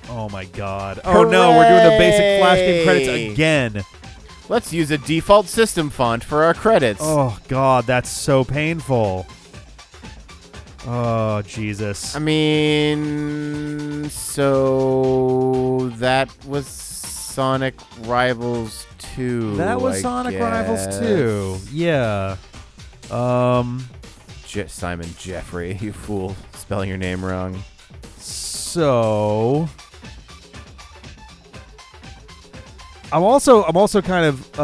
Oh my god. Oh no, we're doing the basic Flash game credits again. Let's use a default system font for our credits. Oh god, that's so painful. Oh, Jesus. I mean, so that was Sonic Rivals 2. That was Sonic Rivals 2. Yeah. Simon Jeffrey, you fool. Spelling your name wrong. So I'm also kind of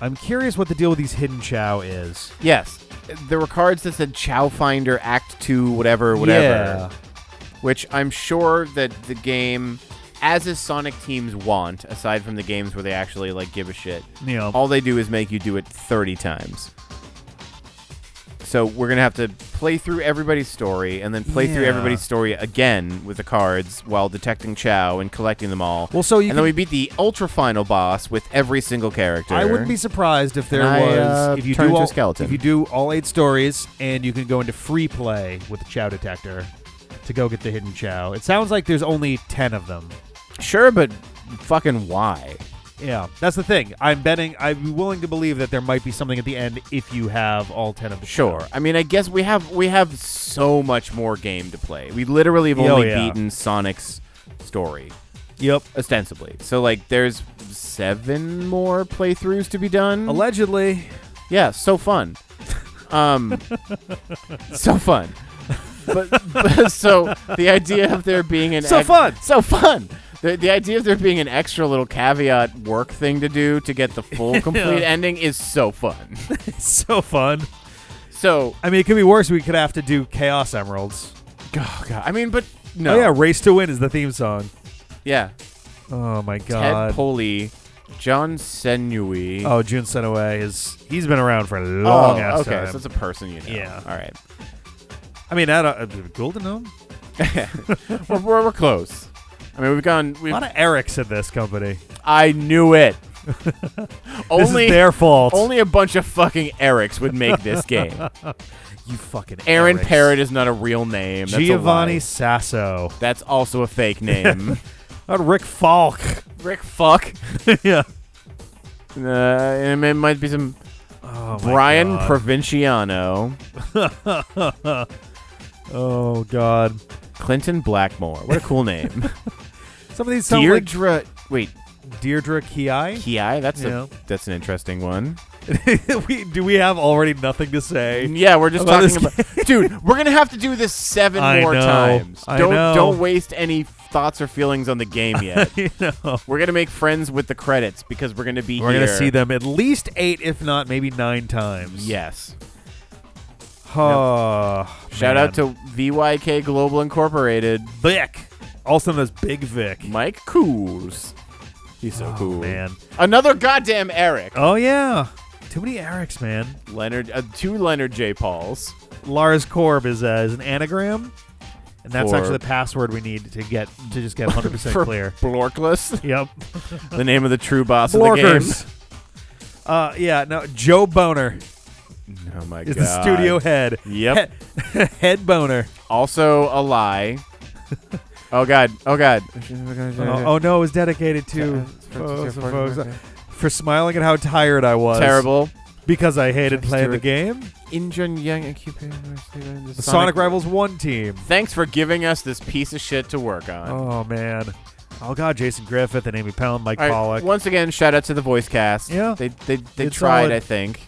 I'm curious what the deal with these hidden Chao is. Yes. There were cards that said Chao Finder Act 2 whatever. Yeah. Which I'm sure that the game, as is Sonic teams want, aside from the games where they actually like give a shit. Yeah. All they do is make you do it 30 times. So we're going to have to play through everybody's story and then play through everybody's story again with the cards while detecting Chao and collecting them all. Well, so then we beat the ultra final boss with every single character. I wouldn't be surprised if there was if you do all 8 stories and you can go into free play with the Chao detector to go get the hidden Chao. It sounds like there's only 10 of them. Sure, but fucking why? Yeah, that's the thing. I'd be willing to believe that there might be something at the end if you have all 10 of the Sure. Chao. I mean, I guess we have so much more game to play. We literally have only beaten Sonic's story. Yep. Ostensibly. So, like, there's 7 more playthroughs to be done. Allegedly. Yeah, so fun. So fun. But so the idea of there being an So fun. The idea of there being an extra little caveat work thing to do to get the full complete ending is so fun. So fun. So I mean, it could be worse. We could have to do Chaos Emeralds. Oh god. I mean, but no. Oh yeah, Race to Win is the theme song. Yeah. Oh my god. Ted Poley, John Senui. Oh, Jun Senue he's been around for a long ass time. Okay, so it's a person you know. Yeah. All right. I mean, cool to know. we're close. I mean, we've a lot of Erics in this company. I knew it. This is their fault. Only a bunch of fucking Erics would make this game. You fucking Aaron Erics. Parrott is not a real name. That's Giovanni Sasso. That's also a fake name. Rick Falk. Rick Fuck. Yeah. And it might be some Brian Provinciano. Oh, God. Clinton Blackmore. What a cool name. Some of these sound Deirdre. Wait. Deirdre Kiai? Kiai? That's an interesting one. Do we have already nothing to say? Yeah, we're just talking about... Dude, we're going to have to do this 7 more times. Don't waste any thoughts or feelings on the game yet. We're going to make friends with the credits because we're going to be here. We're going to see them at least 8, if not maybe 9 times. Yes. Oh, Shout out to VYK Global Incorporated. Vic. Also known as Big Vic. Mike Cools. He's so cool. Man. Another goddamn Eric. Oh, yeah. Too many Erics, man. 2 Leonard J. Pauls. Lars Korb is an anagram. And that's actually the password we need to just get 100% clear. Blorkless? Yep. The name of the true boss of the game. Yeah, no, Joe Boner. Oh my god. Is the studio head. Yep. Head Boner. Also a lie. Oh god. Oh no, it was dedicated to for smiling at how tired I was. Terrible. Because I hated playing the game. The Sonic Rivals 1 team. Thanks for giving us this piece of shit to work on. Oh man. Oh god, Jason Griffith and Amy Pound, Mike Pollock. Once again, shout out to the voice cast. Yeah. They tried, solid. I think.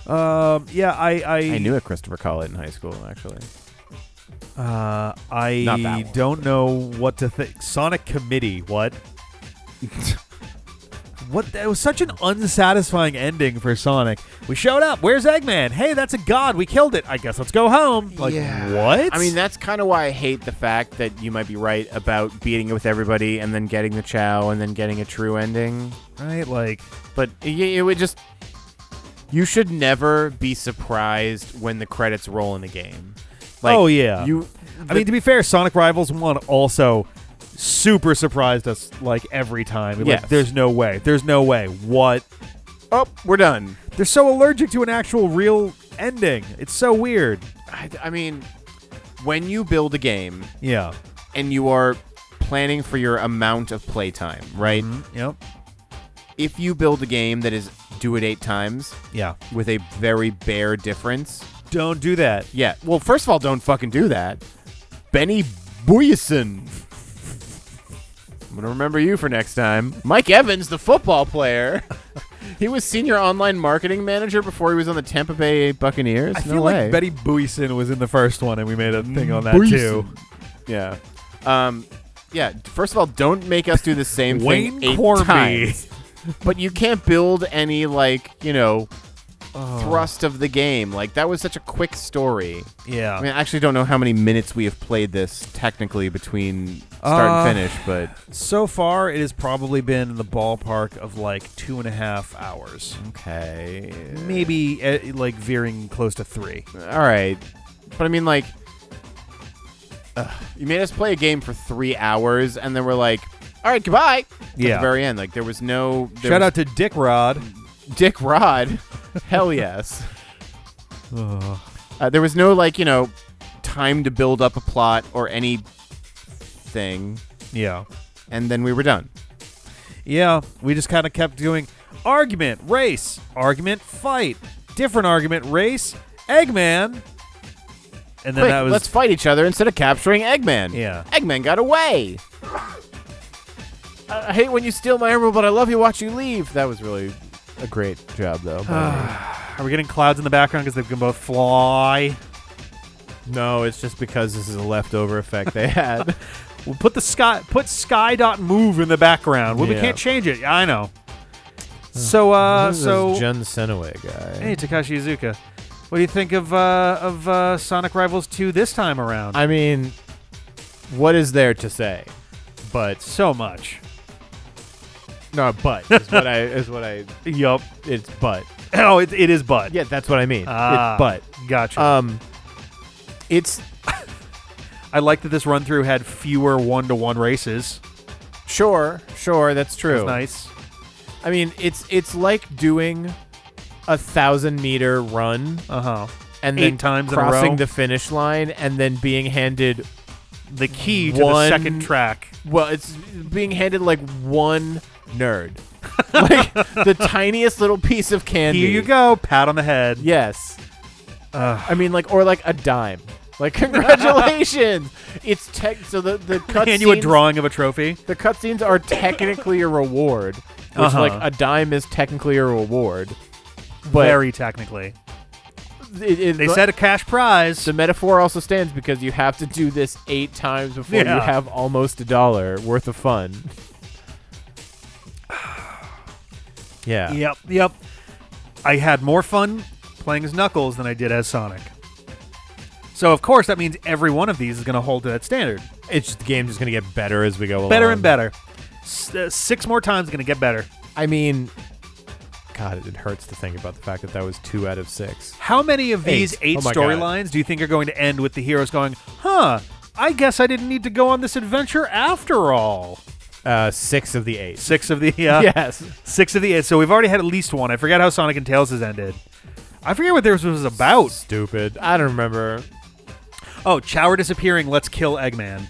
Yeah, I knew a Christopher Collett in high school, actually. I don't know what to think. Sonic Committee, what? What? It was such an unsatisfying ending for Sonic. We showed up. Where's Eggman? Hey, that's a god. We killed it. I guess let's go home. Like, what? I mean, that's kind of why I hate the fact that you might be right about beating it with everybody and then getting the Chao and then getting a true ending. Right? Like, but it would just... You should never be surprised when the credits roll in a game. Like, oh, yeah. I mean, to be fair, Sonic Rivals 1 also super surprised us, like, every time. Yes. Like, there's no way. There's no way. What? Oh, we're done. They're so allergic to an actual real ending. It's so weird. I mean, when you build a game... Yeah. And you are planning for your amount of playtime, right? Mm-hmm. Yep. If you build a game that is do it 8 times, with a very bare difference, don't do that. Yeah. Well, first of all, don't fucking do that. Benny Buyson. I'm gonna remember you for next time. Mike Evans, the football player. He was senior online marketing manager before he was on the Tampa Bay Buccaneers. I feel like Betty Buyson was in the first one, and we made a thing on that too. Yeah. Yeah. First of all, don't make us do the same thing 8 times. But you can't build any thrust of the game. Like, that was such a quick story. Yeah. I mean, I actually don't know how many minutes we have played this technically between start and finish, but so far it has probably been in the ballpark of like 2.5 hours. Okay. Maybe veering close to 3. All right. But I mean, like, you made us play a game for 3 hours, and then we're like, all right, goodbye. Yeah. At the very end. Like, there was no... Shout out to Dick Rod. Dick Rod? Hell yes. There was no, time to build up a plot or anything. Yeah. And then we were done. Yeah. We just kind of kept doing argument, race, argument, fight, different argument, race, Eggman. And then Quick, that was... let's fight each other instead of capturing Eggman. Yeah. Eggman got away. I hate when you steal my emerald, but I love you watch you leave. That was really a great job, though. Are we getting clouds in the background because they can both fly? No, it's just because this is a leftover effect they had. We'll put sky.move in the background. Well, we can't change it. I know. So Jun Senoway guy. Hey, Takashi Iizuka. What do you think of Sonic Rivals 2 this time around? I mean, what is there to say? But so much. No, but is what I. Yup. It's but. Oh, it is but. Yeah, that's what I mean. It's but. Gotcha. It's. I like that this run through had fewer 1-to-1 races. Sure, that's true. That's nice. I mean, it's like doing 1,000-meter run. And 8 times crossing in a row. The finish line and then being handed the key to the second track. Well, it's being handed like one nerd. Like the tiniest little piece of candy. Here you go. Pat on the head. Yes. I mean, or a dime. Like, congratulations. It's so the cutscenes. Hand you a drawing of a trophy. The cutscenes are technically a reward, which a dime is technically a reward. But very technically. They said a cash prize. The metaphor also stands because you have to do this 8 times before you have almost $1 worth of fun. Yeah. Yep. I had more fun playing as Knuckles than I did as Sonic. So, of course, that means every one of these is going to hold to that standard. It's just, the game's just going to get better as we go along. Better and better. 6 more times going to get better. I mean... God, it hurts to think about the fact that was 2 out of 6. How many of these 8 storylines do you think are going to end with the heroes going, I guess I didn't need to go on this adventure after all? 6 of the 8. 6 of the, Yes. 6 of the 8. So we've already had at least one. I forget how Sonic and Tails has ended. I forget what theirs was about. Stupid. I don't remember. Oh, Chao disappearing, let's kill Eggman.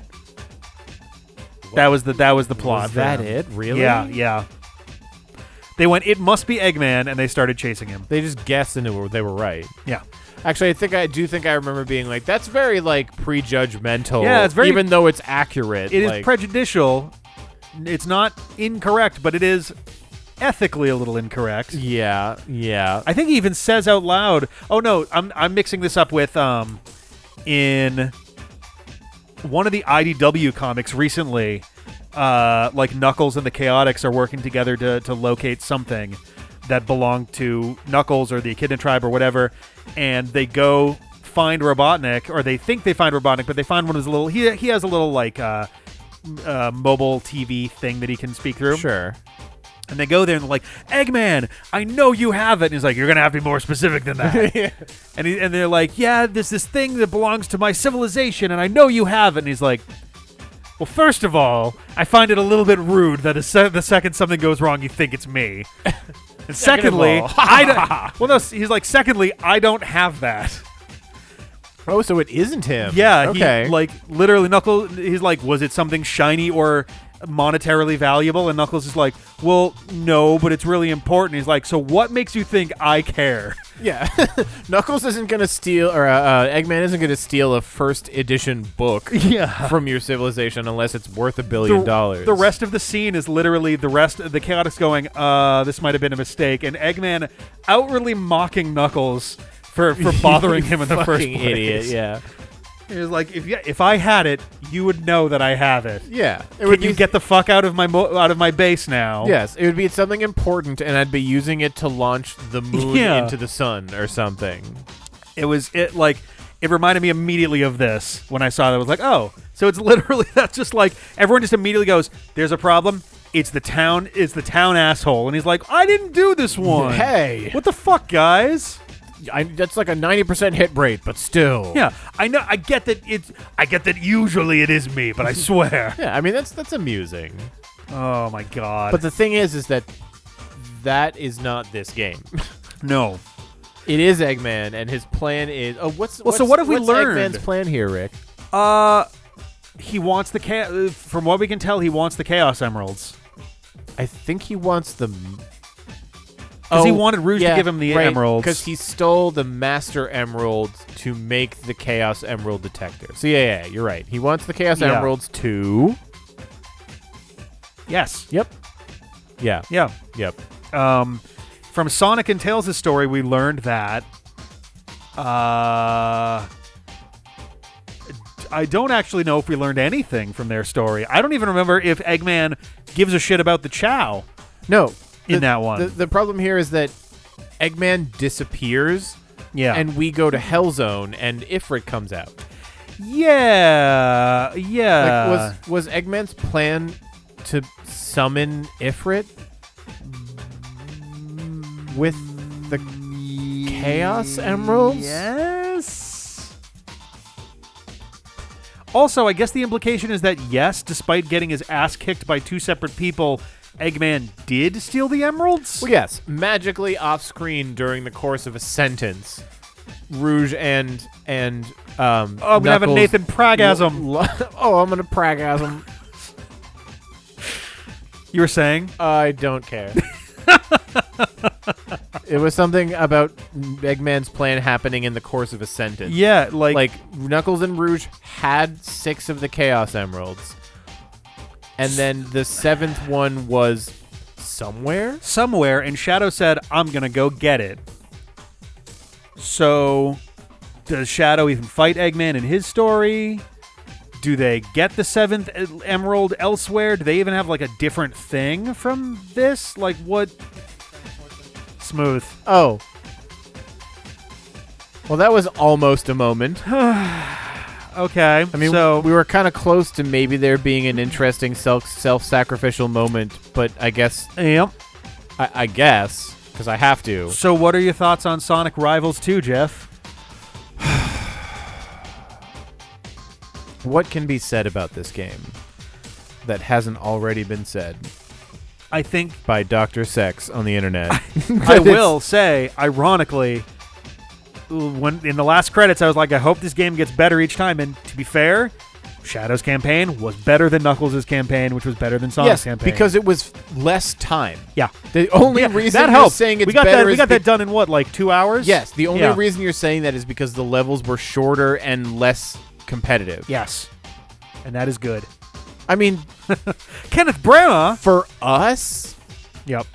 What? That was the plot. Was that it? Really? Yeah. They went, it must be Eggman, and they started chasing him. They just guessed and they were right. Yeah. Actually, I do think I remember being like, that's very, prejudgmental. Yeah, it's very... Even though it's accurate. It is prejudicial. It's not incorrect, but it is ethically a little incorrect. Yeah. I think he even says out loud, oh, no, I'm mixing this up with, in one of the IDW comics recently... Knuckles and the Chaotix are working together to locate something that belonged to Knuckles or the Echidna tribe or whatever, and they go find Robotnik, or they think they find Robotnik, but they find one of his little... He has a little, mobile TV thing that he can speak through. Sure. And they go there and they're like, Eggman, I know you have it. And he's like, you're going to have to be more specific than that. Yeah. And they're like, yeah, there's this thing that belongs to my civilization, and I know you have it. And he's like... Well, first of all, I find it a little bit rude that the second something goes wrong, you think it's me. And secondly, he's like, secondly, I don't have that. Oh, so it isn't him. Yeah, Okay. he, like, literally, Knuckles, he's like, was it something shiny or monetarily valuable? And Knuckles is like, well, no, but it's really important. He's like, so what makes you think I care? Yeah. Knuckles isn't going to steal, or Eggman isn't going to steal a first edition book Yeah. from your civilization unless it's worth $1 billion. The rest of the scene is literally the Chaotix going, this might have been a mistake, and Eggman outwardly mocking Knuckles for bothering him in the first Fucking place. idiot, yeah. He was like, if I had it, you would know that I have it. Yeah. Can you get the fuck out of my base now? Yes, it would be something important, and I'd be using it to launch the moon into the sun or something. It reminded me immediately of this when I saw that. I was like, oh, so it's literally, that's just like, everyone just immediately goes, there's a problem. It's the town asshole. And he's like, I didn't do this one. Hey. What the fuck, guys? That's like a 90% hit rate, but still. Yeah, I know. I get that usually it is me, but I swear. Yeah, I mean, that's amusing. Oh, my God. But the thing is that is not this game. No. It is Eggman, and his plan is... Oh, so what have we learned? Eggman's plan here, Rick? He wants from what we can tell, he wants the Chaos Emeralds. I think he wants the... Because he wanted Rouge to give him the emeralds. Because he stole the Master Emerald to make the Chaos Emerald Detector. So yeah, you're right. He wants the Chaos Emeralds to... Yes. Yep. Yeah. Yeah. Yep. From Sonic and Tails' story, we learned that... I don't actually know if we learned anything from their story. I don't even remember if Eggman gives a shit about the Chao. No. In that one. The problem here is that Eggman disappears, and we go to Hellzone, and Ifrit comes out. Yeah. Like, was Eggman's plan to summon Ifrit with the Chaos Emeralds? Yes. Also, I guess the implication is that, yes, despite getting his ass kicked by two separate people, Eggman did steal the emeralds? Well, yes. Magically off-screen during the course of a sentence, Rouge and I'm going to have a Nathan Pragasm. I'm going to Pragasm. You were saying? I don't care. It was something about Eggman's plan happening in the course of a sentence. Yeah, like Knuckles and Rouge had 6 of the Chaos Emeralds. And then the 7th one was somewhere? Somewhere, and Shadow said, I'm going to go get it. So, does Shadow even fight Eggman in his story? Do they get the 7th emerald elsewhere? Do they even have, like, a different thing from this? Like, what? Smooth. Oh. Well, that was almost a moment. Okay. I mean, so we were kind of close to maybe there being an interesting self-sacrificial moment, but I guess... Yep. I guess, because I have to. So what are your thoughts on Sonic Rivals 2, Jeff? What can be said about this game that hasn't already been said? I think... By Dr. Sex on the internet. I will say, ironically... When in the last credits, I was like, I hope this game gets better each time. And to be fair, Shadow's campaign was better than Knuckles' campaign, which was better than Sonic's campaign. Because it was less time. Yeah. The only reason that you're helped. saying it's we got better we got that done in what, like 2 hours? Yes. The only reason you're saying that is because the levels were shorter and less competitive. Yes. And that is good. I mean, Kenneth Branagh. For us? Yep.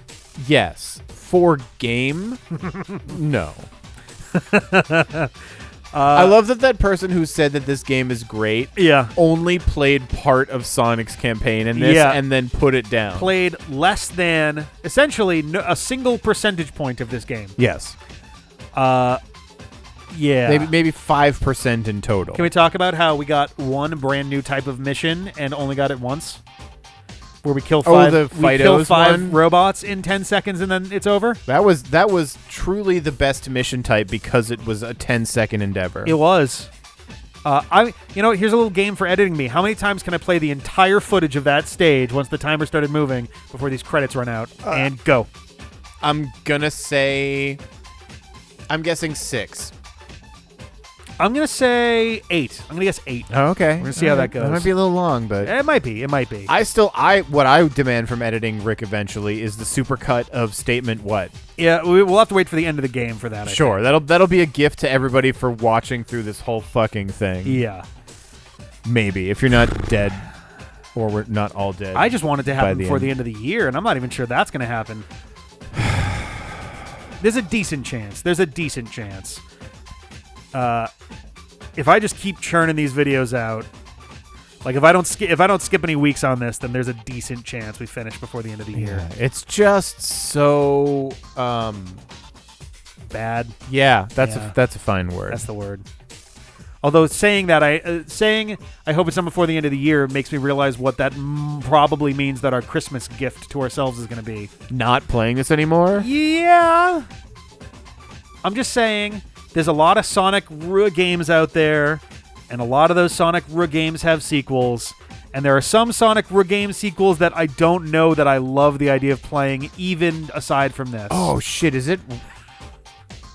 Yes. For game? No. I love that person who said that this game is great only played part of Sonic's campaign in this and then put it down. Played less than, essentially, a single percentage point of this game. Yes. Yeah. Maybe 5% in total. Can we talk about how we got one brand new type of mission and only got it once? Where we kill 5, robots in 10 seconds and then it's over? That was truly the best mission type because it was a 10-second endeavor. It was. Here's a little game for editing me. How many times can I play the entire footage of that stage once the timer started moving before these credits run out? And go. I'm guessing 6. I'm gonna say 8. I'm gonna guess 8. Oh, okay. We're gonna see how that goes. That might be a little long, but It might be. what I demand from editing Rick eventually is the supercut of statement what. Yeah, we'll have to wait for the end of the game for that. Sure, that'll be a gift to everybody for watching through this whole fucking thing. Yeah. Maybe if you're not dead, or we're not all dead. I just want it to happen before the end of the year, and I'm not even sure that's gonna happen. There's a decent chance. If I just keep churning these videos out, like if I don't skip any weeks on this, then there's a decent chance we finish before the end of the year. It's just so bad. Yeah, that's a fine word. That's the word. Although saying that I hope it's done before the end of the year makes me realize what that probably means that our Christmas gift to ourselves is going to be. Not playing this anymore? Yeah. I'm just saying there's a lot of Sonic games out there, and a lot of those Sonic games have sequels, and there are some Sonic game sequels that I don't know that I love the idea of playing, even aside from this. Oh, shit, is it...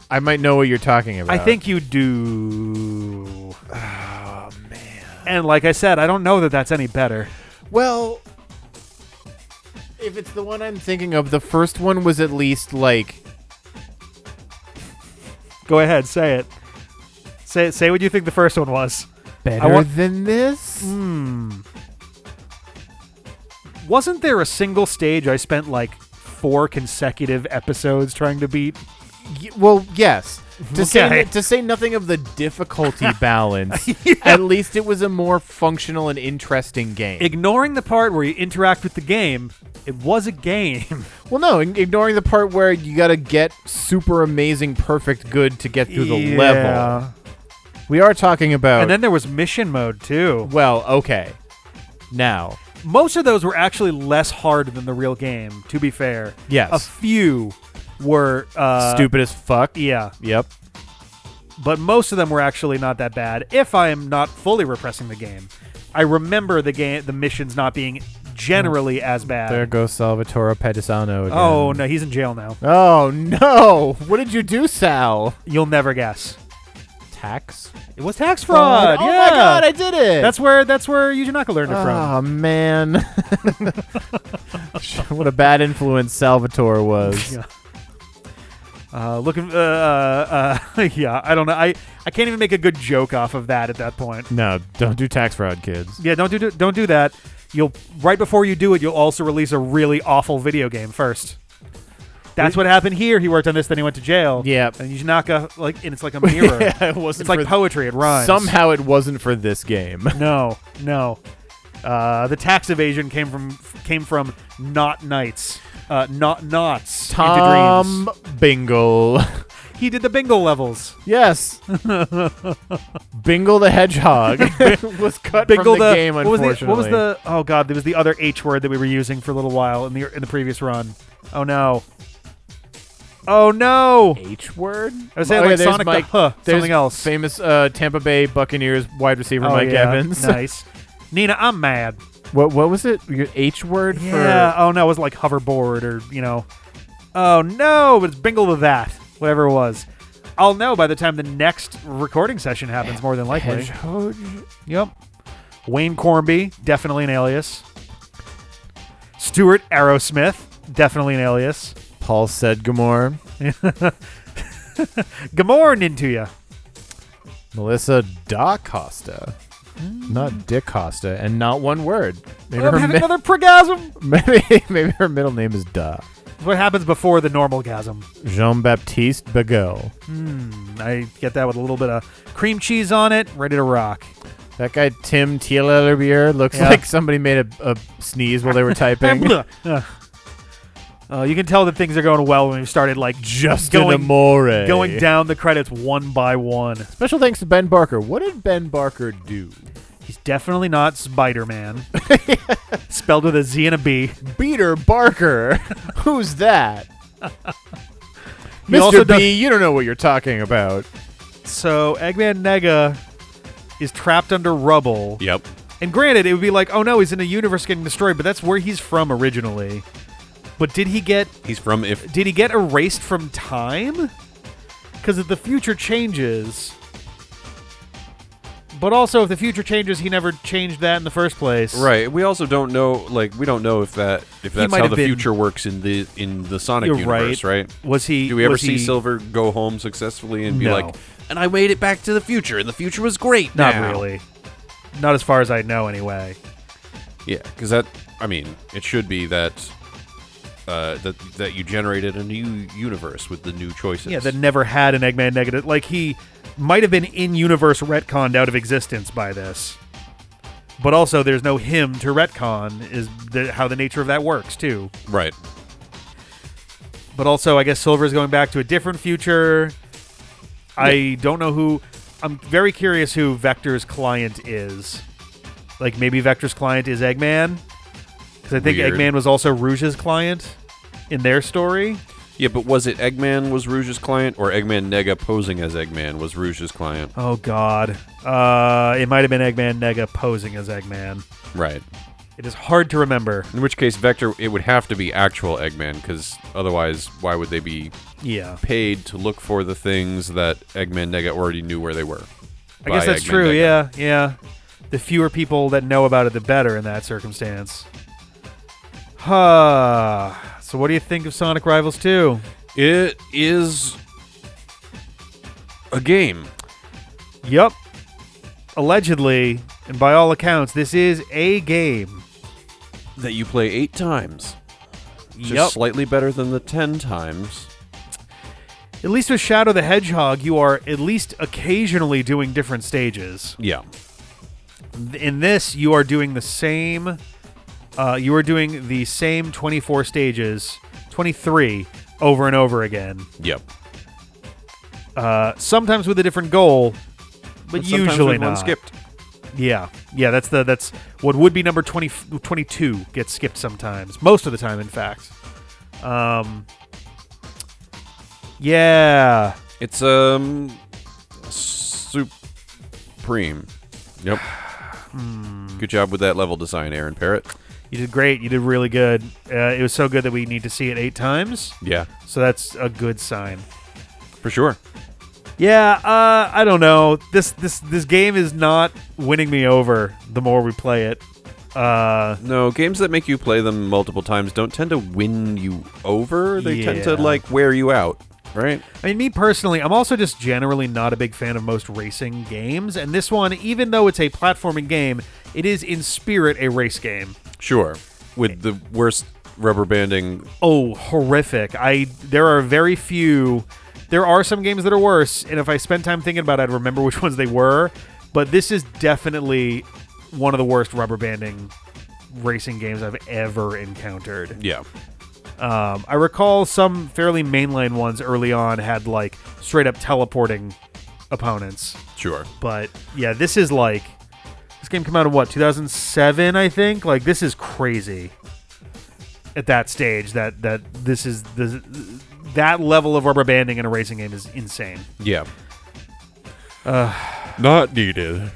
I might know what you're talking about. I think you do. Oh, man. And like I said, I don't know that that's any better. Well, if it's the one I'm thinking of, the first one was at least, like... Go ahead, say it. Say what you think the first one was. Better than this? Wasn't there a single stage I spent like 4 consecutive episodes trying to beat? Well, yes. To Okay. say nothing of the difficulty balance, Yeah. at least it was a more functional and interesting game. Ignoring the part where you interact with the game, it was a game. Well, no, ignoring the part where you gotta get super amazing, perfect good to get through the level. We are talking about... And then there was mission mode, too. Well, okay. Now... Most of those were actually less hard than the real game, to be fair. Yes. A few were... stupid as fuck. Yeah. Yep. But most of them were actually not that bad, if I am not fully repressing the game. I remember the missions not being generally as bad. There goes Salvatore Pedisano again. Oh, no, he's in jail now. Oh, no! What did you do, Sal? You'll never guess. Tax? It was tax fraud. Oh, yeah. my God, I did it! That's where Yuji Naka learned it from. Oh, man. What a bad influence Salvatore was. Yeah. Yeah, I don't know. I can't even make a good joke off of that at that point. No, don't do tax fraud, kids. Yeah, don't do that. Right before you do it, you'll also release a really awful video game first. That's what happened here. He worked on this, then he went to jail. Yeah. And Yuji Naka, and it's like a mirror. Yeah, it wasn't. It's like poetry. It rhymes. Somehow it wasn't for this game. No. The tax evasion came from not knights. Not knots Tom into dreams. Bingle. He did the bingo levels. Yes. Bingle the Hedgehog was cut from the game, unfortunately. What was the... Oh, God. There was the other H word that we were using for a little while in the previous run. Oh, no. Oh, no. H word? I was saying Sonic something else. Famous Tampa Bay Buccaneers wide receiver Mike Evans. Nice. Nina, I'm mad. What was it? Your H word for... Yeah. Oh, no. It was like hoverboard or, Oh, no. But it's bingle to that. Whatever it was. I'll know by the time the next recording session happens, more than likely. Hedgehog? Yep. Wayne Cornby, definitely an alias. Stuart Aerosmith, definitely an alias. Paul said Gamor. Good morning to you. Melissa Da Costa. Not Dick Costa, and not one word. Maybe I'm having another pregasm. Maybe her middle name is Da. What happens before the normal gasm? Jean-Baptiste Beguel. I get that with a little bit of cream cheese on it, ready to rock. That guy Tim Thielebier looks like somebody made a sneeze while they were typing. You can tell that things are going well when we started going down the credits one by one. Special thanks to Ben Barker. What did Ben Barker do? He's definitely not Spider-Man. Spelled with a Z and a B. Peter Barker. Who's that? Mr. B, you don't know what you're talking about. So Eggman Nega is trapped under rubble. Yep. And granted, it would be like, oh no, he's in a universe getting destroyed, but that's where he's from originally. But did he get... Did he get erased from time? Because if the future changes... But also, if the future changes, he never changed that in the first place. Right. We also don't know. We don't know if that's how the future works in the Sonic universe, right? Was he? Do we ever see Silver go home successfully and be like, "And I made it back to the future, and the future was great"? Not really. Not as far as I know, anyway. Yeah, because it should be that you generated a new universe with the new choices. Yeah, that never had an Eggman negative. Like, he might have been in-universe retconned out of existence by this. But also, there's no him to retcon, is how the nature of that works, too. Right. But also, I guess Silver's going back to a different future. Yeah. I don't know who... I'm very curious who Vector's client is. Like, maybe Vector's client is Eggman? Because I think Eggman was also Rouge's client in their story. Yeah, but was it Eggman was Rouge's client, or Eggman Nega posing as Eggman was Rouge's client? Oh, God. It might have been Eggman Nega posing as Eggman. Right. It is hard to remember. In which case, Vector, it would have to be actual Eggman, because otherwise, why would they be paid to look for the things that Eggman Nega already knew where they were? I guess that's true, yeah. The fewer people that know about it, the better in that circumstance. So what do you think of Sonic Rivals 2? It is a game. Yup. Allegedly, and by all accounts, this is a game. That you play 8 times. Just slightly better than the 10 times. At least with Shadow the Hedgehog, you are at least occasionally doing different stages. Yeah. In this, you are doing the same... you are doing the same 24 stages, 23, over and over again. Yep. Sometimes with a different goal, but usually not. One skipped. Yeah, that's what would be number 22 gets skipped sometimes. Most of the time, in fact. Yeah. It's supreme. Yep. Good job with that level design, Aaron Parrott. You did great. You did really good. It was so good that we need to see it 8 times. Yeah. So that's a good sign. For sure. Yeah, I don't know. This game is not winning me over the more we play it. No, games that make you play them multiple times don't tend to win you over. They tend to, wear you out, right? I mean, me personally, I'm also just generally not a big fan of most racing games. And this one, even though it's a platforming game, it is in spirit a race game. Sure. With the worst rubber banding. Oh, horrific. There are very few... There are some games that are worse, and if I spend time thinking about it, I'd remember which ones they were. But this is definitely one of the worst rubber banding racing games I've ever encountered. Yeah. I recall some fairly mainline ones early on had, straight up teleporting opponents. Sure. But, yeah, this is this game came out in, 2007, I think? This is crazy at that stage, that this is... That level of rubber banding in a racing game is insane. Yeah. Not needed.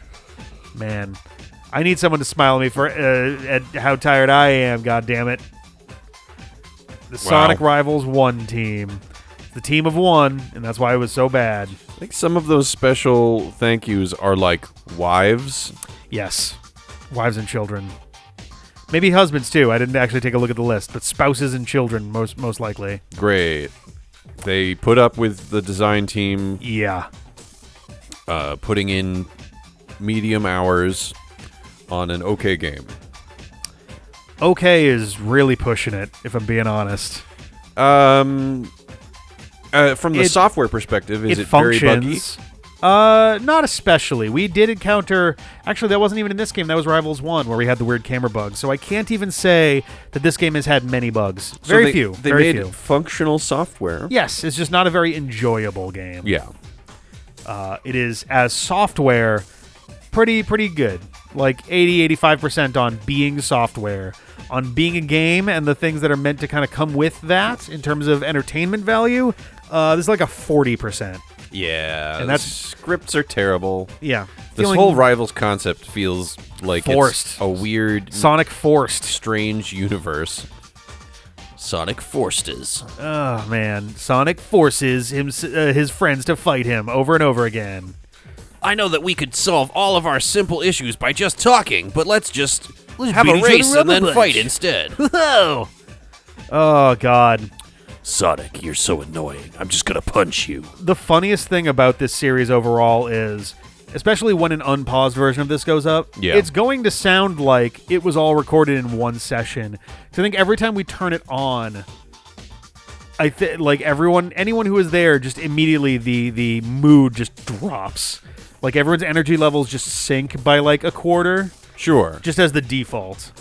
Man, I need someone to smile at me for at how tired I am. God damn it! The Sonic Rivals 1 team, the team of one, and that's why it was so bad. I think some of those special thank yous are wives. Yes, wives and children. Maybe husbands too. I didn't actually take a look at the list, but spouses and children most likely. Great. They put up with the design team. Yeah. Putting in medium hours on an okay game. Okay is really pushing it, if I'm being honest. From the software perspective, is it very buggy? Not especially. We did encounter... Actually, that wasn't even in this game. That was Rivals 1, where we had the weird camera bug. So I can't even say that this game has had many bugs. Very few. They made functional software. Yes, it's just not a very enjoyable game. Yeah. It is, as software, pretty good. 80-85% on being software. On being a game and the things that are meant to kind of come with that in terms of entertainment value, this is a 40%. Yeah, and scripts are terrible. Yeah. This whole Rivals concept feels like forced. It's a weird... Sonic forced. Strange universe. Sonic forces. Oh, man. Sonic forces his friends to fight him over and over again. I know that we could solve all of our simple issues by just talking, but let's have a race and then fight instead. Oh, God. Sonic, you're so annoying. I'm just gonna punch you. The funniest thing about this series overall is, especially when an unpaused version of this goes up, it's going to sound like it was all recorded in one session. So I think every time we turn it on, like anyone who is there, just immediately the mood just drops. Like everyone's energy levels just sink by like a quarter. Sure. Just as the default.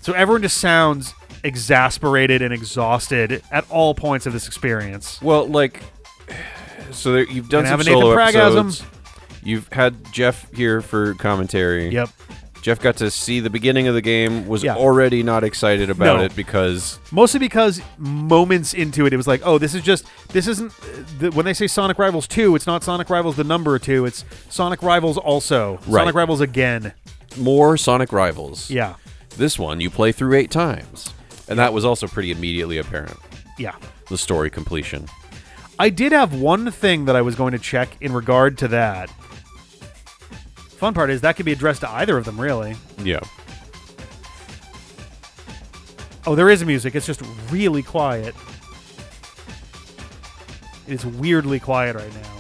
So everyone just sounds exasperated and exhausted at all points of this experience. Well, like, so you've done some have solo Nathan episodes. You've had Jeff here for commentary. Yep. Jeff got to see the beginning of the game, was already not excited about it because... Mostly because moments into it, it was like, oh, this isn't... when they say Sonic Rivals 2, it's not Sonic Rivals the number 2, it's Sonic Rivals also. Right. Sonic Rivals again. More Sonic Rivals. Yeah. This one, you play through 8 times. And that was also pretty immediately apparent. Yeah. The story completion. I did have one thing that I was going to check in regard to that. Fun part is that could be addressed to either of them, really. Yeah. Oh, there is music. It's just really quiet. It is weirdly quiet right now.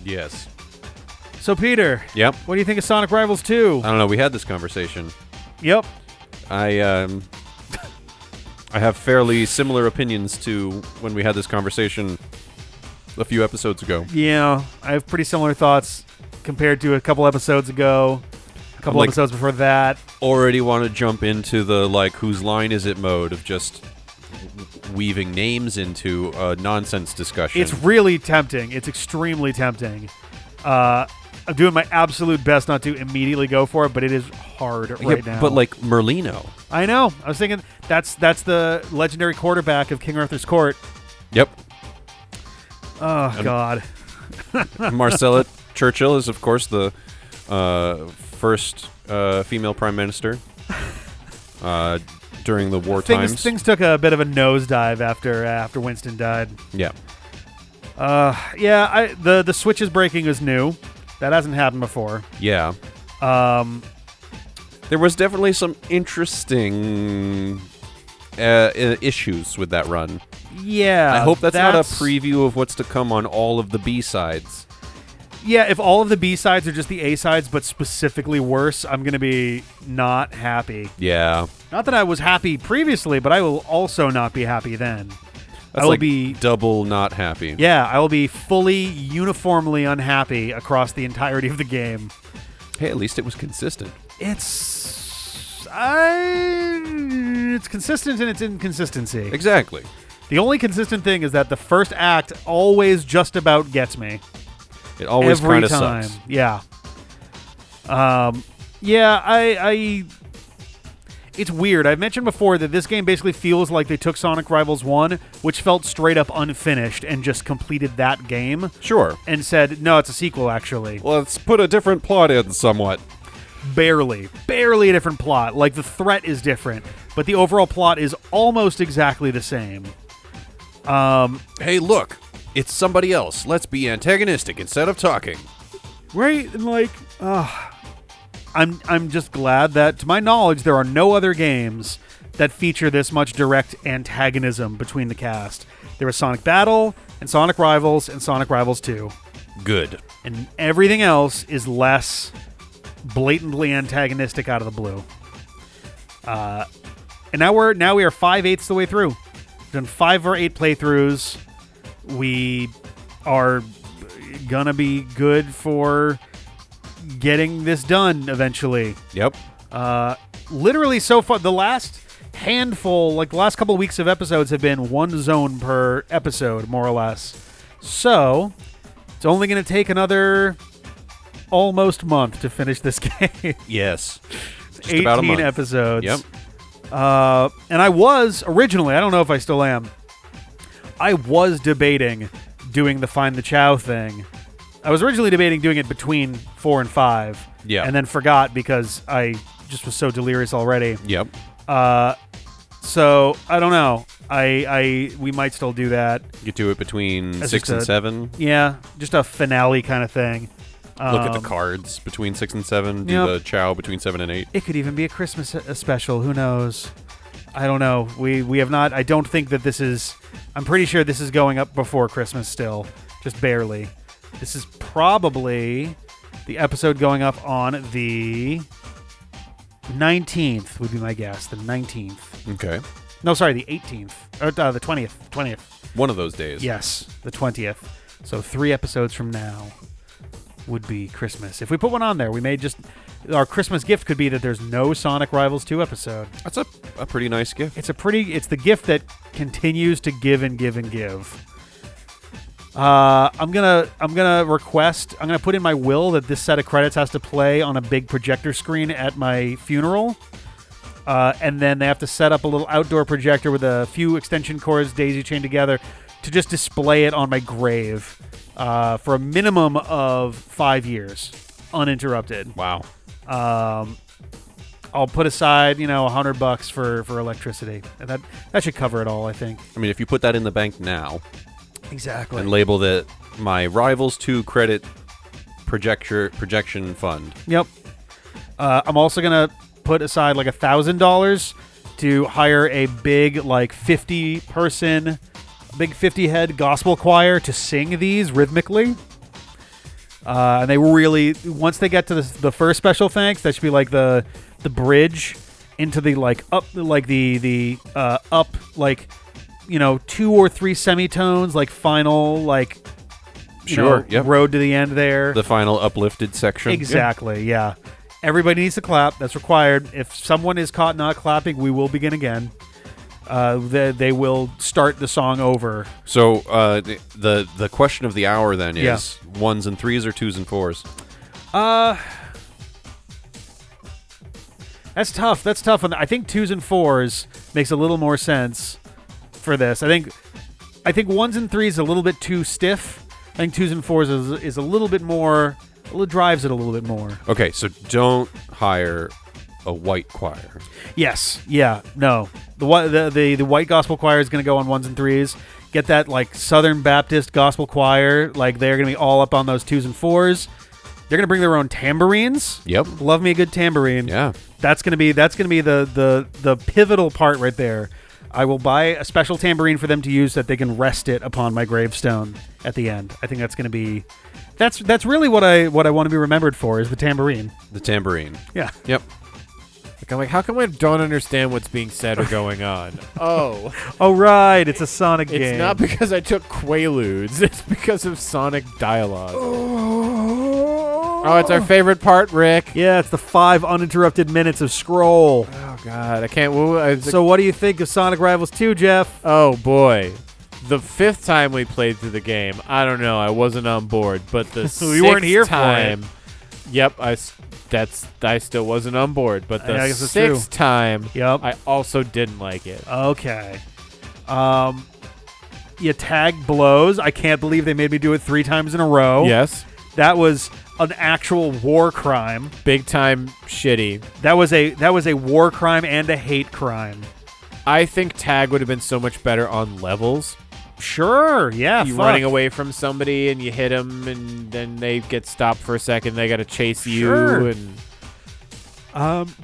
Yes. So, Peter. Yep. What do you think of Sonic Rivals 2? I don't know. We had this conversation. Yep. I have fairly similar opinions to when we had this conversation a few episodes ago. Yeah, I have pretty similar thoughts compared to a couple episodes ago, a couple episodes before that. Already want to jump into the, like, whose line is it mode of just weaving names into a nonsense discussion. It's really tempting. It's extremely tempting. I'm doing my absolute best not to immediately go for it, but it is hard right now. But, like, Merlino. I know. I was thinking that's the legendary quarterback of King Arthur's Court. Yep. Oh, God. Marcella Churchill is, of course, the first female prime minister during the war times. Things took a bit of a nosedive after Winston died. Yeah. The switches breaking is new. That hasn't happened before. Yeah. There was definitely some interesting issues with that run. Yeah. I hope that's not a preview of what's to come on all of the B-sides. Yeah, if all of the B-sides are just the A-sides, but specifically worse, I'm going to be not happy. Yeah. Not that I was happy previously, but I will also not be happy then. That's I will like be double not happy. Yeah, I will be fully, uniformly unhappy across the entirety of the game. Hey, at least it was consistent. It's consistent in its inconsistency. Exactly. The only consistent thing is that the first act always just about gets me. It always kind of sucks. Yeah. It's weird. I've mentioned before that this game basically feels like they took Sonic Rivals 1, which felt straight up unfinished, and just completed that game. Sure. And said, no, it's a sequel, actually. Let's put a different plot in somewhat. Barely a different plot. Like, the threat is different, but the overall plot is almost exactly the same. Hey, look. It's somebody else. Let's be antagonistic instead of talking. Right? And like, I'm just glad that, to my knowledge, there are no other games that feature this much direct antagonism between the cast. There was Sonic Battle, and Sonic Rivals, and Sonic Rivals 2. Good. And everything else is less blatantly antagonistic out of the blue. And now we are 5/8 the way through. We've done 5 or 8 playthroughs. We are gonna be good for getting this done eventually. Yep. Literally so far, the last handful, like the last couple of weeks of episodes have been one zone per episode, more or less. So it's only going to take another almost month to finish this game. Yes. Just 18 about a month. Episodes. Yep. And I was originally, I don't know if I still am, I was debating doing the Find the Chao thing. I was originally debating doing it between 4 and 5. Yeah. And then forgot because I just was so delirious already. Yep. So I don't know. We might still do that. You do it between 6 and 7. Yeah, just a finale kind of thing. Look at the cards between 6 and 7. Do the Chao between 7 and 8. It could even be a Christmas special. Who knows? I don't know. We have not. I don't think that this is. I'm pretty sure this is going up before Christmas still, just barely. This is probably the episode going up on the 19th. Would be my guess. The 19th. Okay. No, sorry, the 18th or the 20th. 20th. One of those days. Yes, the 20th. So 3 episodes from now would be Christmas. If we put one on there, we may just... Our Christmas gift could be that there's no Sonic Rivals 2 episode. That's a pretty nice gift. It's the gift that continues to give and give and give. I'm gonna put in my will that this set of credits has to play on a big projector screen at my funeral. And then they have to set up a little outdoor projector with a few extension cords daisy chained together to just display it on my grave for a minimum of 5 years, uninterrupted. Wow. I'll put aside, $100 for electricity. And that should cover it all, I think. I mean, if you put that in the bank now, exactly, and label it my Rivals 2 credit projection fund. Yep. I'm also gonna put aside like $1,000 to hire a big 50-head gospel choir to sing these rhythmically. And they really, once they get to the first special thanks, that should be like the bridge into the up 2 or 3 semitones, final road to the end there. The final uplifted section. Exactly. Yeah. Everybody needs to clap. That's required. If someone is caught not clapping, we will begin again. They will start the song over. So the question of the hour then is 1s and 3s or 2s and 4s? That's tough. I think 2s and 4s makes a little more sense for this. I think 1s and 3s is a little bit too stiff. I think 2s and 4s is a little bit more. Well, it drives it a little bit more. Okay, so don't hire a white choir. Yes. Yeah. No. The white gospel choir is going to go on 1s and 3s. Get that Southern Baptist gospel choir. They're going to be all up on those 2s and 4s. They're going to bring their own tambourines. Yep. Love me a good tambourine. Yeah. That's going to be the pivotal part right there. I will buy a special tambourine for them to use that they can rest it upon my gravestone at the end. I think that's going to be that's really what I want to be remembered for is the tambourine. The tambourine. Yeah. Yep. I'm like, how come I don't understand what's being said or going on? Oh, right. It's a Sonic game. It's not because I took Quaaludes. It's because of Sonic dialogue. Oh, it's our favorite part, Rick. Yeah, it's the 5 uninterrupted minutes of scroll. Oh, God. I can't... So what do you think of Sonic Rivals 2, Jeff? Oh, boy. The 5th time we played through the game, I don't know. I wasn't on board. But the we weren't here time, for it. Yep, I still wasn't on board. But the 6th time, yep, I also didn't like it. Okay. You tag blows. I can't believe they made me do it 3 times in a row. Yes. That was an actual war crime. Big time shitty. That was a war crime and a hate crime. I think tag would have been so much better on levels. Sure, yeah. You running away from somebody and you hit them and then they get stopped for a second. They got to chase you. Sure. And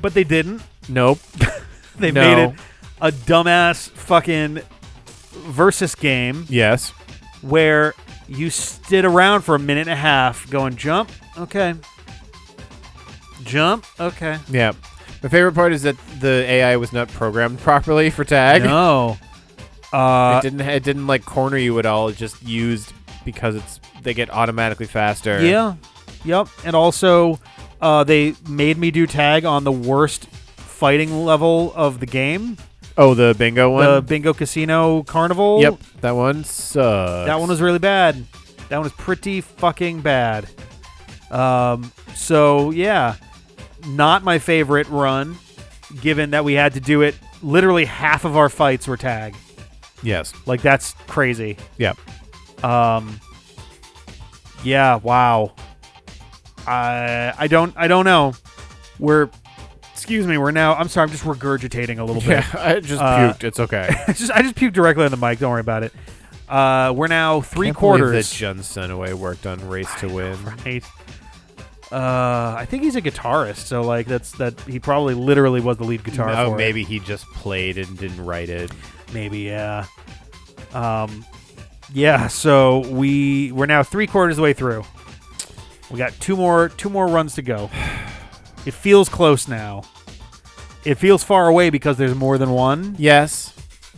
but they didn't. Nope. They made it a dumbass fucking versus game. Yes. Where you stood around for a minute and a half going, jump, okay. Jump, okay. Yeah. My favorite part is that the AI was not programmed properly for tag. No. It didn't corner you at all. It just used because they get automatically faster. Yeah. Yep. And also they made me do tag on the worst fighting level of the game. Oh, the bingo one? The bingo casino carnival. Yep. That one sucks. That one was really bad. That one was pretty fucking bad. So yeah, not my favorite run, given that we had to do it. Literally half of our fights were tag. Yes. That's crazy. Yep. Yeah. Wow. I don't know. We're now. I'm sorry. I'm just regurgitating a little bit. Yeah. I just puked. It's okay. I just puked directly on the mic. Don't worry about it. We're now 3 quarters. That Jun Senaway worked on Race to Win. Right. I think he's a guitarist, so like that he probably literally was the lead guitar for maybe it. he just played and didn't write it. Maybe, yeah. Yeah, so we're now 3/4 of the way through. We got two more runs to go. It feels close now. It feels far away because there's more than one. Yes.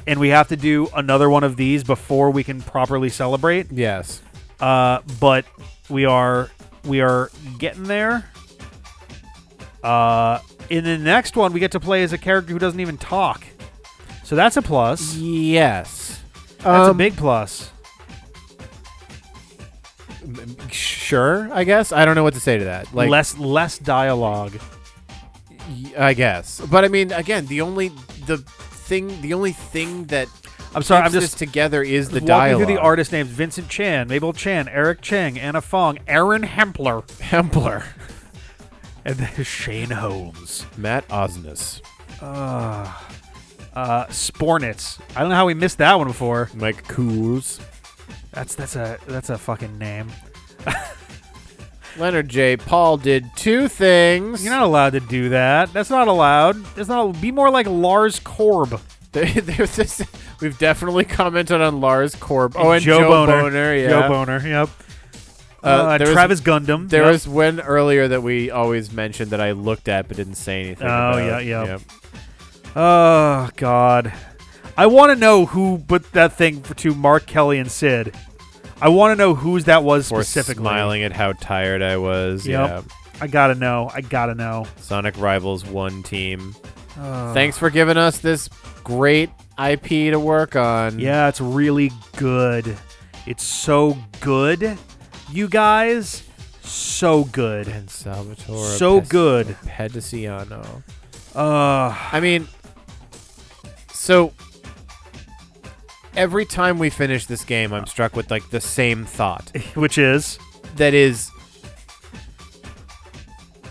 And we have to do another one of these before we can properly celebrate. Yes. But we are getting there. In the next one, we get to play as a character who doesn't even talk. So that's a plus. Yes. That's a big plus. Sure, I guess. I don't know what to say to that. Like less dialogue. I guess. But I mean, again, the only thing that I'm sorry, keeps I'm this just together is the walking dialogue. through the artist names: Vincent Chan, Mabel Chan, Eric Cheng, Anna Fong, Aaron Hempler, and then Shane Holmes, Matt Osnes, Spornitz. I don't know how we missed that one before. Mike Coors. That's a fucking name. Leonard J. Paul did 2 things. You're not allowed to do that. That's not allowed. It's not. Be more like Lars Korb. We've definitely commented on Lars Korb. Oh, and Joe Boner. Yeah. Joe Boner. Yep. Travis Gundam. There was one earlier that we always mentioned that I looked at but didn't say anything about. Yeah. Oh God. I want to know who put that thing to Mark Kelly and Sid. I want to know whose that was specifically. Smiling at how tired I was. Yep. Yeah. I gotta know. Sonic Rivals 1 team. Thanks for giving us this great IP to work on. Yeah, it's really good. It's so good, you guys. So good. And Salvatore. So good. Pediciano. I mean, so every time we finish this game, I'm struck with like the same thought, which is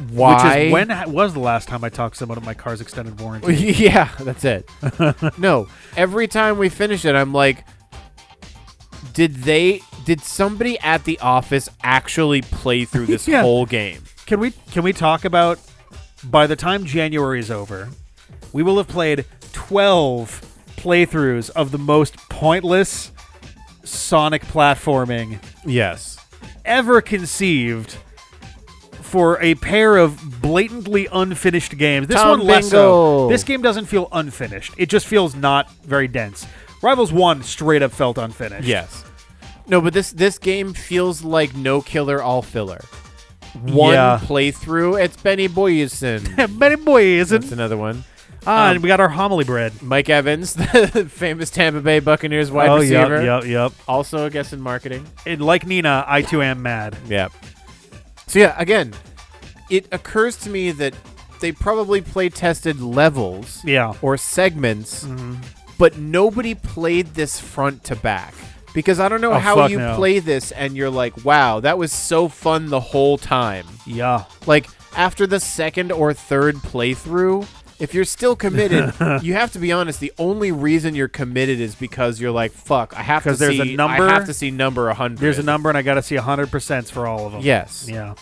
why? Which is when was the last time I talked to someone about my car's extended warranty? Yeah, that's it. No, every time we finish it, I'm like, did somebody at the office actually play through this whole game? Can we talk about, by the time January is over, we will have played 12 playthroughs of the most pointless Sonic platforming ever conceived for a pair of blatantly unfinished games. This one less so. This game doesn't feel unfinished. It just feels not very dense. Rivals 1 straight up felt unfinished. Yes. No, but this game feels like no killer, all filler. One playthrough, it's Benny Boyerson. Benny Boyerson. That's another one. And we got our homily bread. Mike Evans, the famous Tampa Bay Buccaneers wide receiver. Yep. Also, I guess, in marketing. And like Nina, I too am mad. Yep. So yeah, again, it occurs to me that they probably play tested levels or segments, but nobody played this front to back. Because I don't know how you play this and you're like, wow, that was so fun the whole time. Yeah. Like, after the second or third playthrough, if you're still committed, you have to be honest, the only reason you're committed is because you're like, fuck, I have to see number 100. There's a number and I got to see 100% for all of them. Yes. Yeah.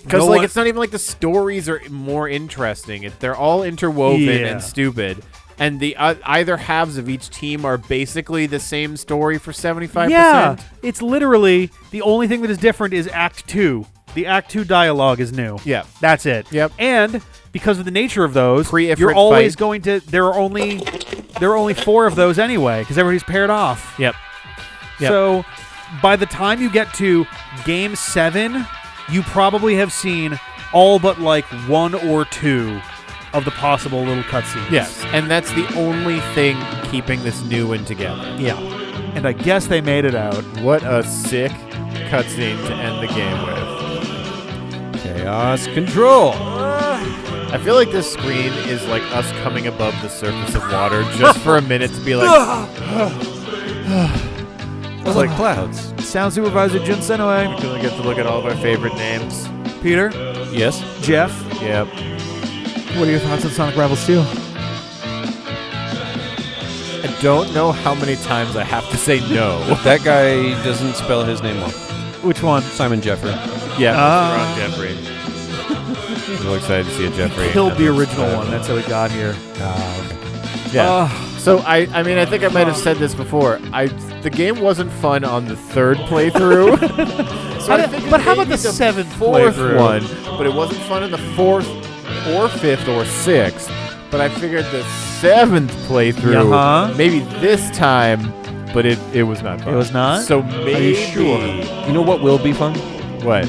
Because it's not even like the stories are more interesting. They're all interwoven and stupid. And the either halves of each team are basically the same story for 75%. Yeah, it's literally the only thing that is different is Act 2. The Act 2 dialogue is new. Yeah. That's it. Yep. And because of the nature of those, Pre-Ifrit you're always fight. going to... There are only 4 of those anyway, because everybody's paired off. Yep. So by the time you get to Game 7, you probably have seen all but like 1 or 2 of the possible little cutscenes. Yes, and that's the only thing keeping this new one together. Yeah. And I guess they made it out. What a sick cutscene to end the game with. Chaos Control. I feel like this screen is like us coming above the surface of water just for a minute to be like... It's like clouds. Sound supervisor Jun Senoi. We really get to look at all of our favorite names. Peter. Yes. Jeff. Yep. What are your thoughts on Sonic Rivals 2? I don't know how many times I have to say no. That guy doesn't spell his name well. Which one? Simon Jeffrey. Yeah, wrong Jeffrey. I'm real excited to see a Jeffrey. He killed the original one. That's how he got here. Okay. Yeah. So I mean, I think I might have said this before. The game wasn't fun on the third playthrough. But how about the seventh fourth playthrough? one? But it wasn't fun in the fourth or fifth or sixth. But I figured the seventh playthrough, maybe this time, but it was not fun. It was not? So maybe. Are you sure? You know what will be fun? What?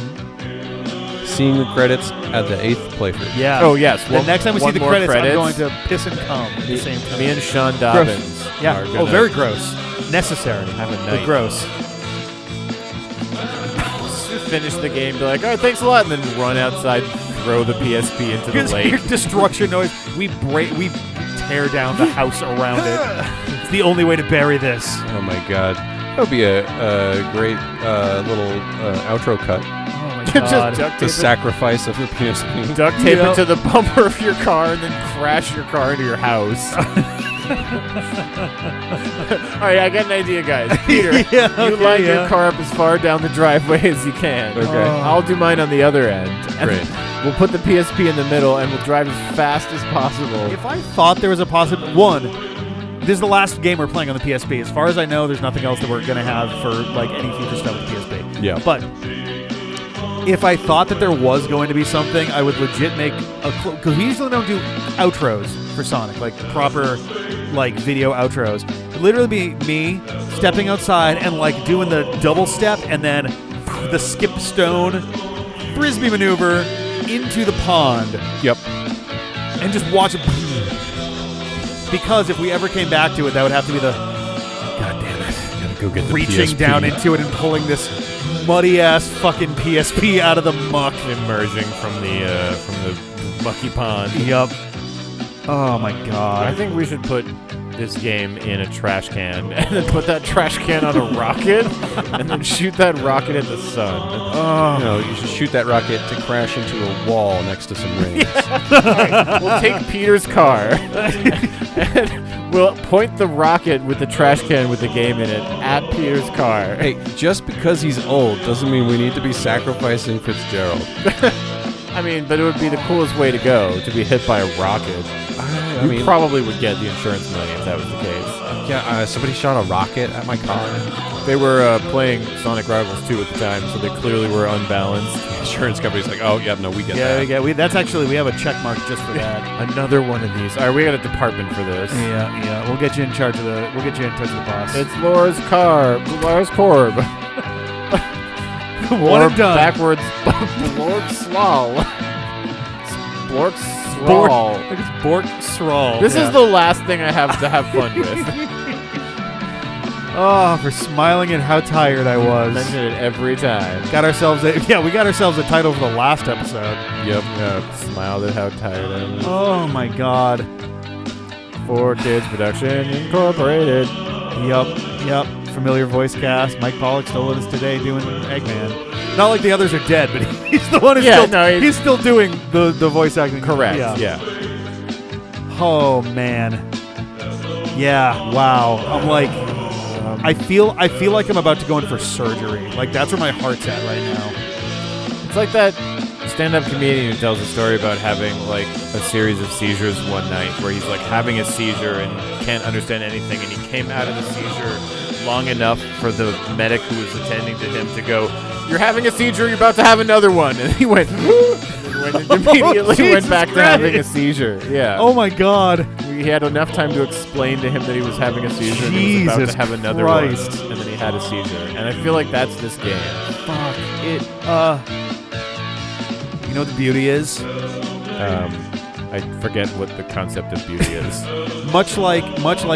Seeing the credits at the 8th playthrough. Yeah. Oh, yes. The next time we see the credits, I'm going to piss and cum at the same time. Me and Sean Dobbins. Yeah. Oh, very gross. Necessary. Have a night. But gross. Finish the game, be like, all right, thanks a lot, and then run outside, throw the PSP into the lake. Hear destruction noise. We tear down the house around it. It's the only way to bury this. Oh my god. That would be a great little outro cut. Oh my god. The sacrifice of the PSP. Duct tape it to the bumper of your car and then crash your car into your house. Alright, I got an idea, guys. Peter, you line your car up as far down the driveway as you can. Okay. I'll do mine on the other end. Great. We'll put the PSP in the middle and we'll drive as fast as possible. If I thought there was a possible... This is the last game we're playing on the PSP. As far as I know, there's nothing else that we're going to have for like any future stuff with the PSP. Yeah. But if I thought that there was going to be something, I would legit make a... Because we usually don't do outros for Sonic, like proper like video outros. It'd literally be me stepping outside and like doing the double step and then the skip stone frisbee maneuver into the pond. Yep. And just watch it. Because if we ever came back to it, that would have to be the... God damn it. Gotta go get the reaching PSP. down into it and pulling this muddy-ass fucking PSP out of the muck. Emerging from the mucky pond. Yup. Oh my god. I think we should put this game in a trash can and then put that trash can on a rocket and then shoot that rocket at the sun. No, you should shoot that rocket to crash into a wall next to some rings. Right, we'll take Peter's car and we'll point the rocket with the trash can with the game in it at Peter's car. Hey, just because he's old doesn't mean we need to be sacrificing Fitzgerald. I mean, but it would be the coolest way to go, to be hit by a rocket. I mean, probably would get the insurance money if that was the case. Yeah, somebody shot a rocket at my car. They were playing Sonic Rivals 2 at the time, so they clearly were unbalanced. The insurance company's like, oh, yeah, no, we get that. Yeah, we have a check mark just for that. Another one of these. All right, we got a department for this. Yeah. We'll get you in touch with the boss. It's Laura's car. Laura's Corb. One and done. Backwards. Blork Slall. Blork Sral. It's Bork Sral. This is the last thing I have to have fun with. Oh, for smiling at how tired I was. Mention it every time. We got ourselves a title for the last episode. Yep. Smiled at how tired I was. Oh my god. 4Kids Production Incorporated. Yep. Familiar voice cast. Mike Pollock still with us today doing Eggman. Not like the others are dead, but he's the one who's he's still doing the voice acting. Correct. Yeah. Oh man. Yeah. Wow. I'm like, I feel like I'm about to go in for surgery. Like that's where my heart's at right now. It's like that stand-up comedian who tells a story about having like a series of seizures one night, where he's like having a seizure and can't understand anything, and he came out of the seizure long enough for the medic who was attending to him to go, "You're having a seizure, you're about to have another one." And he went, and immediately went back to having a seizure. Yeah. Oh my god. He had enough time to explain to him that he was having a seizure and he was about to have another one. And then he had a seizure. And I feel like that's this game. Fuck it. You know what the beauty is? I forget what the concept of beauty is. Much like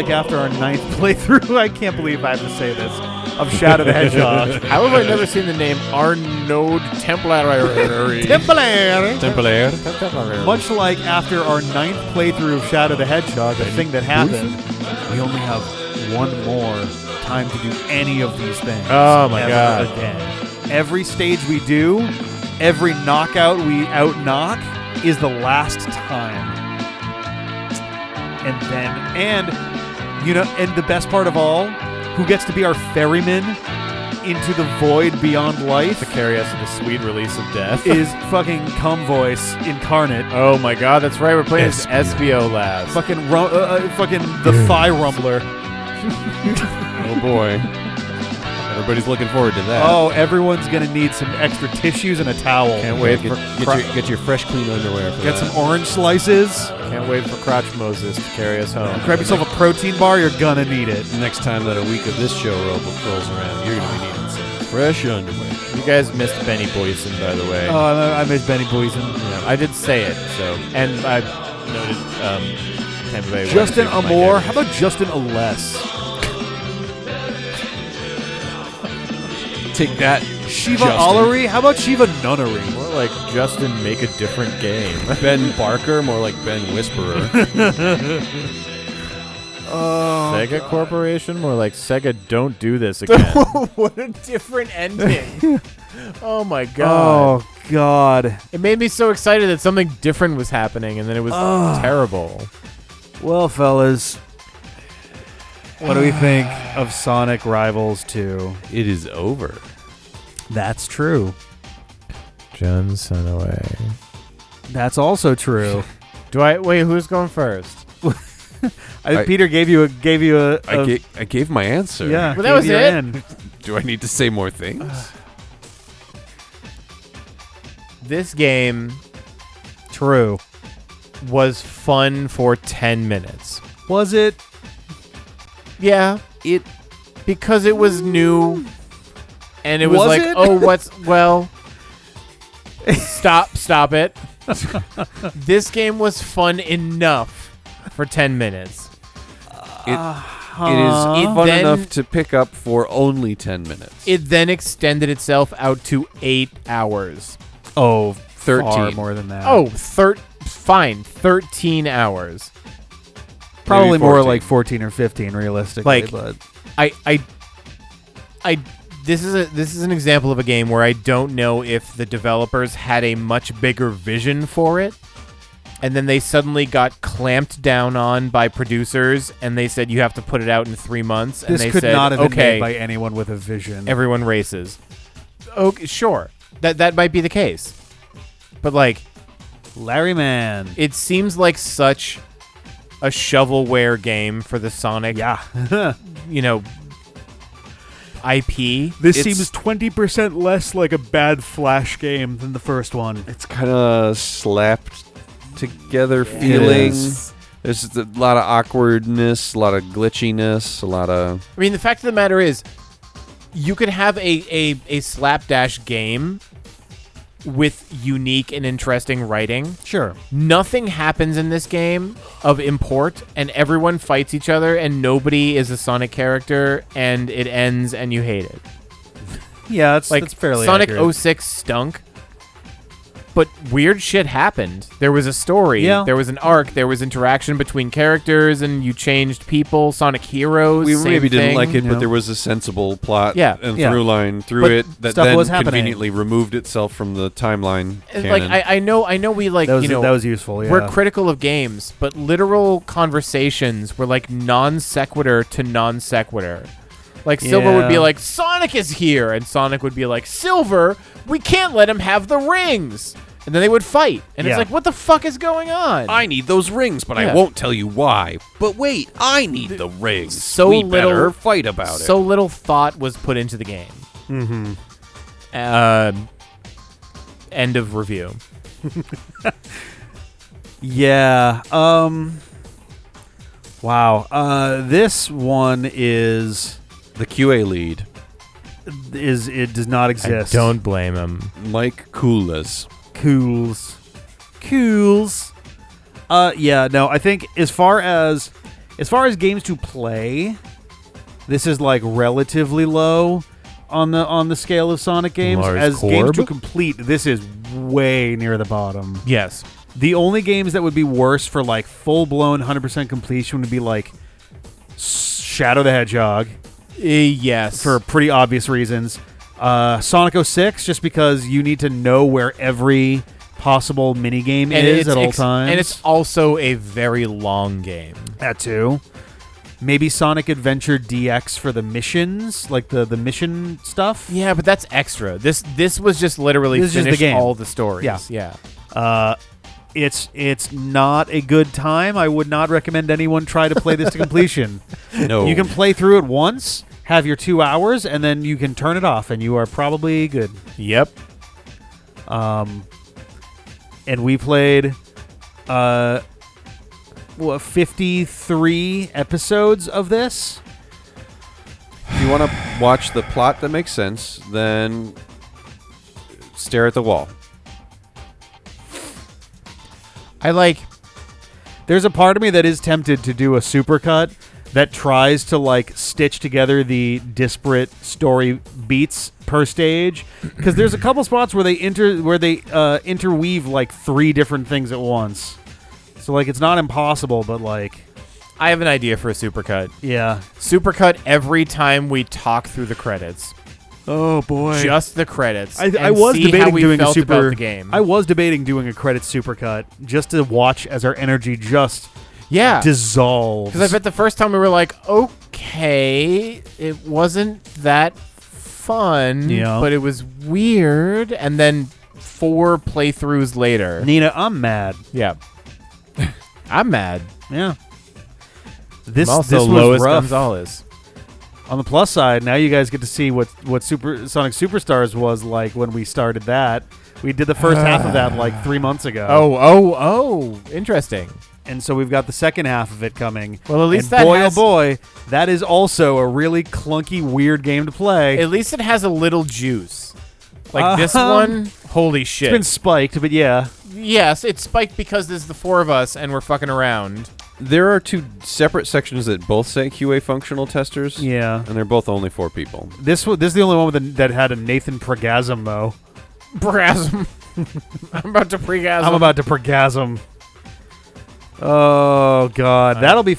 after our 9th playthrough, I can't believe I have to say this, of Shadow the Hedgehog. How have I never seen the name Arnaud Templare? Templare. Much like after our 9th playthrough of Shadow the Hedgehog, the thing that happened, we only have one more time to do any of these things. Oh my god. Again. Every stage we do, every knockout we out-knock, is the last time. And the best part of all, who gets to be our ferryman into the void beyond life To carry us to the sweet release of death. is fucking cum voice incarnate. Oh my god, that's right. We're playing as SBO last. Fucking fucking the thigh rumbler. Oh boy. Everybody's looking forward to that. Oh, everyone's gonna need some extra tissues and a towel. Can't wait for Get your fresh, clean underwear for Get that. some orange slices. Can't wait for Crotch Moses to carry us home. Grab yourself a protein bar. You're gonna need it. Next time that a week of this show rolls around, you're going to be needing some fresh underwear. You guys missed Benny Boyson, by the way. Oh, I miss Benny Boyson. Yeah, I did say it, so. And I noted Tampa Bay. Justin Wednesday was my Amore. favorite. How about Justin Aless? Take that, Shiva Justin. Allery? How about Shiva Nunnery? More like Justin make a different game. Ben Barker, more like Ben Whisperer. Sega Corporation, more like Sega don't do this again. What a different ending. Oh my god. Oh, God. It made me so excited that something different was happening and then it was terrible. Well, fellas, what do we think of Sonic Rivals 2? It is over. That's true. John Sunaway. That's also true. Wait, who's going first? Peter gave you a I gave my answer. yeah. Well, that was gave you it? an. Do I need to say more things? This game True. was fun for 10 minutes. Was it? Yeah, because it was new and it was Was like, it? oh, stop it. This game was fun enough for 10 minutes. It is It fun then- enough to pick up for only 10 minutes. It then extended itself out to 8 hours. Oh, 13. far more than that. Oh, 13 hours. probably maybe more 14. like 14 or 15, realistically. Like- but This is an example of a game where I don't know if the developers had a much bigger vision for it, and then they suddenly got clamped down on by producers, and they said you have to put it out in 3 months. And this they could said, not have been okay, made by anyone with a vision. everyone races. Okay, sure, that might be the case, but like, Larry Man. it seems like such a shovelware game for the Sonic, Yeah. IP. This It's- seems 20% less like a bad Flash game than the first one. It's kind of slapped together feeling. is. There's just a lot of awkwardness, a lot of glitchiness, a lot of... I mean, the fact of the matter is, you could have a slapdash game with unique and interesting writing. Sure. Nothing happens in this game of import, and everyone fights each other, and nobody is a Sonic character, and it ends, and you hate it. Yeah, that's Like, fairly Sonic accurate. 06 stunk, but weird shit happened. There was a story, Yeah. there was an arc, there was interaction between characters, and you changed people. Sonic Heroes, We same maybe didn't thing. like it, Yeah. but there was a sensible plot Yeah. and Yeah. through line through But it that stuff then was happening. conveniently removed itself from the timeline And, canon. like I know we like That was, you know that was useful, yeah. we're critical of games, but literal conversations were like non sequitur to non sequitur. Like Silver would be Yeah. like, Sonic is here, and Sonic would be like, Silver, we can't let him have the rings. And then they would fight, and Yeah. it's like, what the fuck is going on? I need those rings, but Yeah. I won't tell you why. But wait, I need the rings. so we little- better fight about so little thought was put into the game. Mm-hmm. End of review. Yeah. Wow. This one it. The QA lead, it does not exist. I don't blame him. Mike Koulas. Cools. Yeah, no, I think as far as games to play, this is like relatively low on the scale of Sonic games. Lars As games to Korb? complete, this is way near the bottom. Yes. The only games that would be worse for like full-blown 100% completion would be like Shadow the Hedgehog Yes. for pretty obvious reasons. Sonic 06, just because you need to know where every possible minigame is at all times. And it's also a very long game. That too. Maybe Sonic Adventure DX for the missions, like the mission stuff. Yeah, but that's extra. This was just literally finish all the stories. Yeah. It's not a good time. I would not recommend anyone try to play this to completion. No. You can play through it once, have your 2 hours, and then you can turn it off, and you are probably good. Yep. And we played 53 episodes of this. If you want to watch the plot that makes sense, then stare at the wall. There's a part of me that is tempted to do a supercut that tries to like stitch together the disparate story beats per stage, because there's a couple spots where they interweave like 3 different things at once. So like it's not impossible, but like I have an idea for a supercut. Yeah. Supercut every time we talk through the credits. Oh boy. Just the credits. I was debating doing a super the game. I was debating doing a credit supercut just to watch as our energy just dissolves. Because I bet the first time we were like, okay, it wasn't that fun, but it was weird. And then 4 playthroughs later, Nina, I'm mad. Yeah, I'm mad. Yeah. This was Lois rough. Gonzalez. On the plus side, now you guys get to see what Sonic Superstars was like when we started that. We did the first half of that like 3 months ago. Oh, interesting. And so we've got the second half of it coming. Well, at least and oh boy, that is also a really clunky, weird game to play. At least it has a little juice. Like this one, holy shit. It's been spiked, but yeah. Yes, it's spiked because there's the 4 of us and we're fucking around. There are 2 separate sections that both say QA functional testers. Yeah. And they're both only 4 people. This is the only one that had a Nathan Pregasm, though. Pregasm. I'm about to pregasm. Oh God, that'll be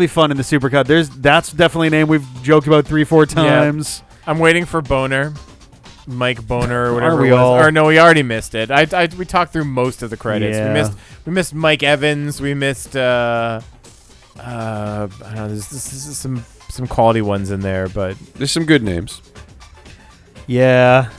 fun in the supercut. That's definitely a name we've joked about 3-4 times. Yep. I'm waiting for Boner, Mike Boner, or whatever. Are we it was. all? Or no, we already missed it. We talked through most of the credits. Yeah. We missed Mike Evans. We missed I don't know. There's some quality ones in there, but there's some good names. Yeah.